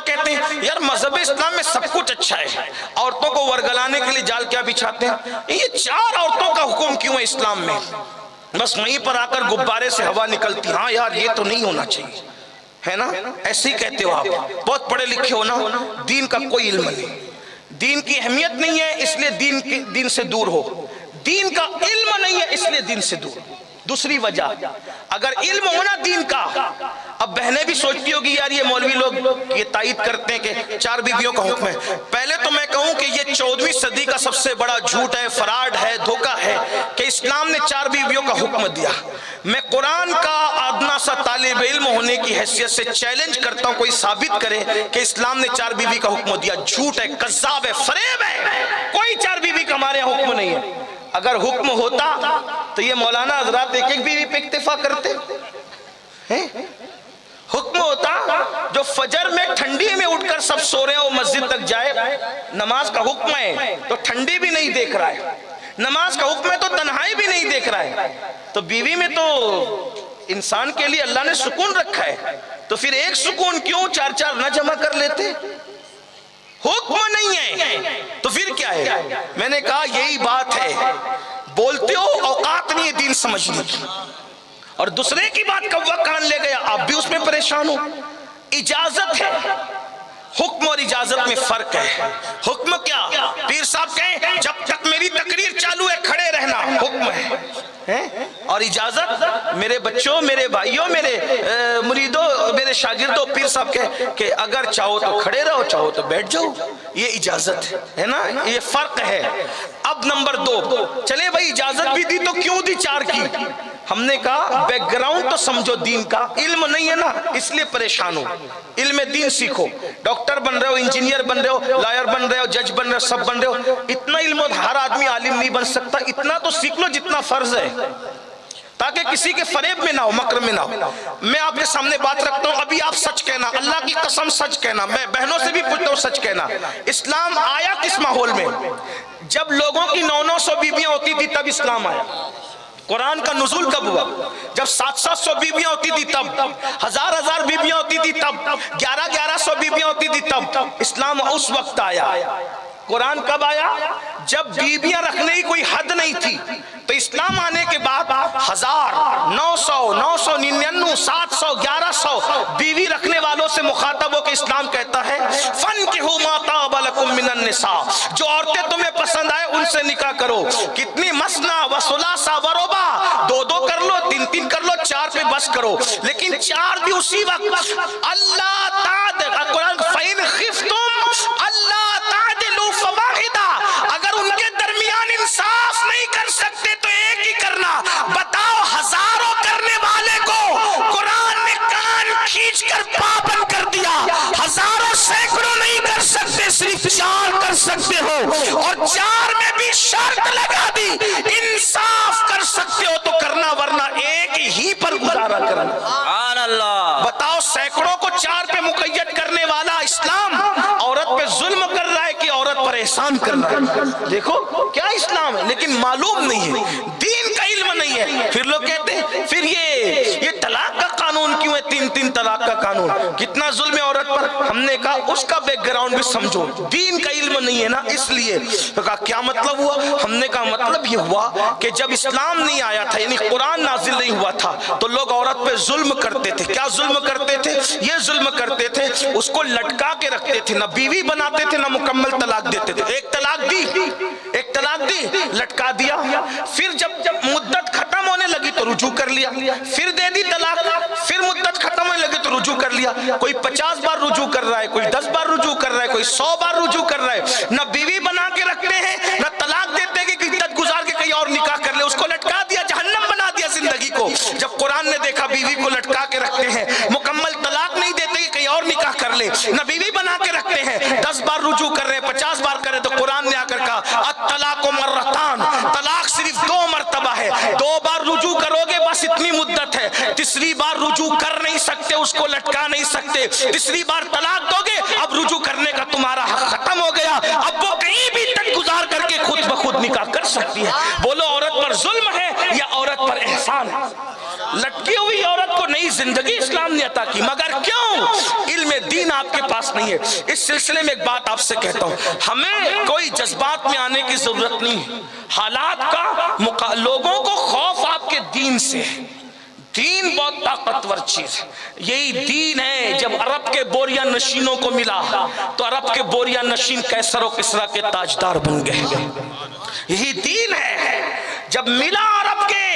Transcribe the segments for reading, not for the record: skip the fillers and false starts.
کہتے ہیں یار مذہب اسلام میں سب کچھ اچھا ہے، عورتوں کو ورگلانے کے لیے جال کیا بچھاتے ہیں؟ یہ 4 عورتوں کا حکم کیوں ہے اسلام میں؟ بس وہیں پر آ کر غبارے سے ہوا نکلتی، ہاں یار یہ تو نہیں ہونا چاہیے، ہے نا؟ ایسے ہی کہتے ہو آپ، بہت پڑھے لکھے ہو نا، دین کا کوئی علم نہیں، دین کی اہمیت نہیں ہے اس لیے دین سے دور ہو، دین کا علم نہیں ہے اس لیے دین سے دور۔ دوسری وجہ، اگر علم ہونا دین کا، اب بہنیں بھی سوچتی ہوگی یار یہ مولوی لوگ یہ تائید کرتے ہیں کہ 4 بیویوں کا حکم ہے۔ پہلے تو میں کہوں کہ یہ 14ویں صدی کا سب سے بڑا جھوٹ ہے، فراڈ ہے، دھوکہ ہے کہ اسلام نے 4 بیویوں کا حکم دیا۔ میں قرآن کا ادنا سا طالب علم ہونے کی حیثیت سے چیلنج کرتا ہوں، کوئی ثابت کرے کہ اسلام نے 4 بیوی کا حکم دیا۔ جھوٹ ہے، کذاب ہے، فریب ہے، کوئی 4 بیوی کا ہمارے یہاں حکم نہیں ہے۔ اگر حکم ہوتا تو یہ مولانا حضرات ایک بیوی پہ اکتفا کرتے ہیں؟ حکم ہوتا جو فجر میں ٹھنڈی میں اٹھ کر سب سو رہے ہیں وہ مسجد تک جائے، نماز کا حکم ہے تو ٹھنڈی بھی نہیں دیکھ رہا ہے، نماز کا حکم ہے تو تنہائی بھی نہیں دیکھ رہا ہے، تو بیوی میں تو انسان کے لیے اللہ نے سکون رکھا ہے، تو پھر ایک سکون کیوں 4 نہ جمع کر لیتے؟ حکم نہیں ہے تو پھر کیا ہے؟ میں نے کہا یہی بات ہے، بولتے ہو اوقات نہیں ہے دین سمجھنے کی، اور دوسرے کی بات کوا کان لے گیا، آپ بھی اس میں پریشان ہو۔ اجازت ہے، حکم اور اجازت میں فرق ہے۔ حکم کیا؟ پیر صاحب کہیں جب تک میری تقریر چالو ہے کھڑے رہنا، حکم ہے، اور اجازت میرے بچوں، میرے بھائیوں، میرے مریدوں، میرے شاگردوں، پیر صاحب کہ اگر چاہو تو کھڑے رہو، چاہو تو بیٹھ جاؤ، یہ اجازت ہے نا، یہ فرق ہے۔ اب نمبر 2، چلے بھائی اجازت بھی دی تو کیوں دی 4 کی؟ ہم نے کہا بیک گراؤنڈ تو سمجھو دین کا، علم نہیں ہے نا اس لیے پریشان ہو، علم دین سیکھو، ڈاکٹر بن رہے ہو، انجینئر بن رہے ہو، لائر بن رہے ہو، جج بن رہے ہو، سب بن رہے ہو، اتنا علم ہر آدمی عالم نہیں بن سکتا، اتنا تو سیکھ لو جتنا فرض ہے، تاکہ کسی کے فریب میں نہ ہو، مکر میں نہ ہو۔ میں آپ کے سامنے بات رکھتا ہوں، ابھی آپ سچ کہنا، اللہ کی قسم سچ کہنا، میں بہنوں سے بھی پوچھتا ہوں سچ کہنا۔ اسلام آیا کس ماحول میں؟ جب لوگوں کی 900 بیویاں ہوتی تھی تب اسلام آیا۔ قرآن کا نزول کب ہوا؟ جب 700 بیویاں ہوتی تھی تب، 1000 بیویاں ہوتی تھی تب، 1100 بیویاں ہوتی تھی تب، اسلام اس وقت آیا۔ قرآن کب آیا؟ جب بیویاں رکھنے کی کوئی حد نہیں تھی، تو اسلام آنے کے بعد 1000 900 999 700 1100 بیوی رکھنے والوں سے مخاطب ہو کے اسلام کہتا ہے فَانْكِحُوا مَا طَابَ لَكُم مِّنَ النِّسَاءِ، جو عورتیں تمہیں پسند آئے ان سے نکاح کرو۔ کتنی؟ مثنیٰ و ثلاثہ و رباع، 2 کر لو، 3 کر لو، 4 پہ بس کرو، لیکن 4 بھی اسی وقت اللہ تعدل، قرآن فَإِنْ خِفْتُمْ اللہ تعدلوا فَوَاحِدَةً، اگر ان کے درمیان انصاف نہیں کر سکتے تو ایک ہی کرنا۔ بتاؤ ہزاروں کرنے والے کو قرآن نے کان کھینچ کر پابند کر دیا، ہزاروں سینکڑوں نہیں کر سکتے، صرف 4 کر سکتے ہو، اور 4 میں بھی شرط لگا دی انصاف کر سکتے ہو تو کرنا، ورنہ ایک ہی پر گزارا کرنا۔ سبحان اللہ! بتاؤ سینکڑوں کو 4 پہ مقید کرنے والا اسلام عورت پہ ظلم کر رہا ہے کہ عورت پر احسان کر رہا ہے؟ دیکھو کیا اسلام ہے، لیکن معلوم نہیں ہے، دین کا علم نہیں ہے۔ پھر لوگ کہتے ہیں پھر یہ طلاق کا قانون کیوں ہے، 3 طلاق کا قانون، کتنا ظلم ہے عورت پر؟ ہم نے کہا اس کا بیک گراؤنڈ بھی سمجھو، دین کا علم نہیں ہے نا اس لیے۔ تو کہا کیا مطلب ہوا؟ ہم نے کہا مطلب یہ ہوا کہ جب اسلام نہیں آیا تھا، یعنی قرآن نازل نہیں ہوا تھا، تو لوگ عورت پہ ظلم کرتے تھے۔ کیا ظلم کرتے تھے؟ یہ ظلم کرتے تھے اس کو لٹکا کے رکھتے تھے، نہ بیوی بناتے تھے نہ مکمل طلاق دیتے تھے۔ ایک طلاق دی لٹکا دیا، پھر جب مدت ختم ہونے لگی تو رجوع کر لیا، پھر دے دی طلاق، پھر مدت ختم ہونے لگی تو رجوع کر لیا۔ کوئی 50 بار رجوع کر رہا ہے، کوئی 10 بار رجوع کر رہا ہے، کوئی 100 بار رجوع کر رہا ہے، نہ بیوی بنا کے رکھتے ہیں نہ طلاق دیتے کہ عدت گزار کے کہیں اور نکاح کر لے، اس کو لٹکا دیا، جہنم بنا دیا زندگی کو۔ جب قرآن نے دیکھا بیوی کو لٹکا کے رکھتے ہیں، مکمل طلاق نہیں دیتے کہ کہیں اور نکاح کر لے، نہ بیوی بنا کے رکھتے ہیں، 10 بار رجوع کر رہے ہیں، 50 بار کر رہے، تو قرآن نے آ کر کہا الطلاق مرتان، طلاق صرف 2 مرتبہ ہے، 2 بار رجوع کرو گے بس اتنی مدت ہے، تیسری بار رجوع کر نہیں سکتے، اس کو لٹکا نہیں سکتے، تیسری بار طلاق دو گے اب رجوع کرنے کا تمہارا حق ختم ہو گیا، اب وہ کہیں بھی تک گزار کر کے خود بخود نکاح کر سکتی ہے۔ بولو عورت پر ظلم ہے یا عورت پر احسان؟ احسان ہے۔ لٹکی ہوئی عورت کو نئی زندگی اسلام نے عطا کی، مگر کیوں؟ علم دین آپ کے پاس نہیں ہے۔ اس سلسلے میں ایک بات آپ سے کہتا ہوں، ہمیں کوئی جذبات میں آنے کی ضرورت نہیں، حالات کا لوگوں کو خوف آپ کے دین سے ہے۔ دین بہت طاقتور چیز ہے، یہی دین ہے۔ جب عرب کے بوریا نشینوں کو ملا تو عرب کے بوریا نشین کیسر و کسرا کے تاجدار بن گئے، یہی دین ہے۔ جب ملا عرب کے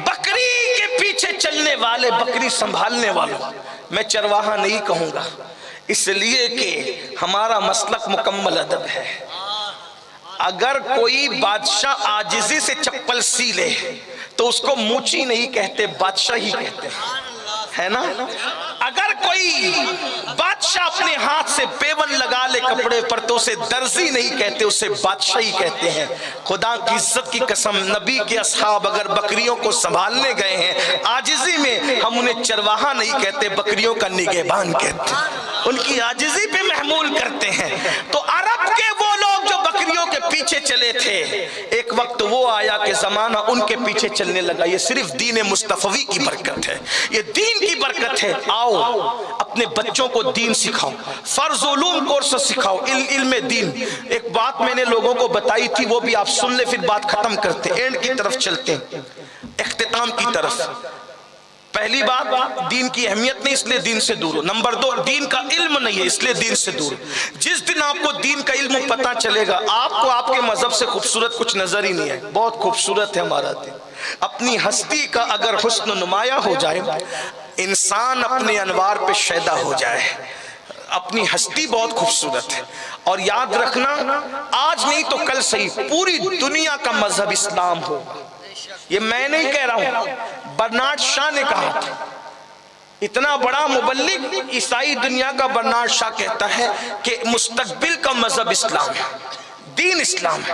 بکری کے پیچھے چلنے والے، بکری سنبھالنے والوں، میں چرواہا نہیں کہوں گا، اس لیے کہ ہمارا مسلک مکمل ادب ہے۔ اگر کوئی بادشاہ عاجزی سے چپل سی لے تو اس کو موچی نہیں کہتے، بادشاہ ہی کہتے ہے نا۔ اگر کوئی بادشاہ اپنے ہاتھ سے پیون لگا لے کپڑے پر تو اسے درزی نہیں کہتے، اسے بادشاہ ہی کہتے ہیں۔ خدا کی عزت کی قسم، نبی کے اصحاب اگر بکریوں کو سنبھالنے گئے ہیں عاجزی میں، ہم انہیں چرواہا نہیں کہتے، بکریوں کا نگہبان کہتے ہیں، ان کی عاجزی پہ محمول کرتے ہیں۔ تو عرب کے وہ لوگ جو بکریوں کے پیچھے چلے تھے، ایک وقت وہ آیا کہ زمانہ ان کے پیچھے چلنے لگا۔ یہ صرف دین مصطفی کی برکت ہے، یہ دین کی برکت ہے۔ آؤ اپنے بچوں کو دین سکھاؤ، فرض علوم کورس سکھاؤ، علم دین۔ ایک بات میں نے لوگوں کو بتائی تھی، وہ بھی آپ سن لے، پھر بات ختم کرتے ہیں، اینڈ کی طرف چلتے ہیں، اختتام کی طرف۔ پہلی بات، دین کی اہمیت نہیں اس لیے دین سے دور ہو۔ نمبر دو، دین کا علم نہیں ہے اس لیے دین سے دور۔ جس دن آپ کو دین کا علم پتہ چلے گا، آپ کو آپ کے مذہب سے خوبصورت کچھ نظر ہی نہیں ہے۔ بہت خوبصورت ہے ہمارا دین۔ اپنی ہستی کا اگر حسن نمایاں ہو جائے، انسان اپنے انوار پہ شیدا ہو جائے۔ اپنی ہستی بہت خوبصورت ہے، اور یاد رکھنا آج نہیں تو کل صحیح پوری دنیا کا مذہب اسلام ہوگا۔ یہ میں نہیں کہہ رہا ہوں، برنارڈ شاہ نے کہا تھا۔ اتنا بڑا مبلغ عیسائی دنیا کا برنارڈ شاہ کہتا ہے کہ مستقبل کا مذہب اسلام ہے، دین اسلام ہے۔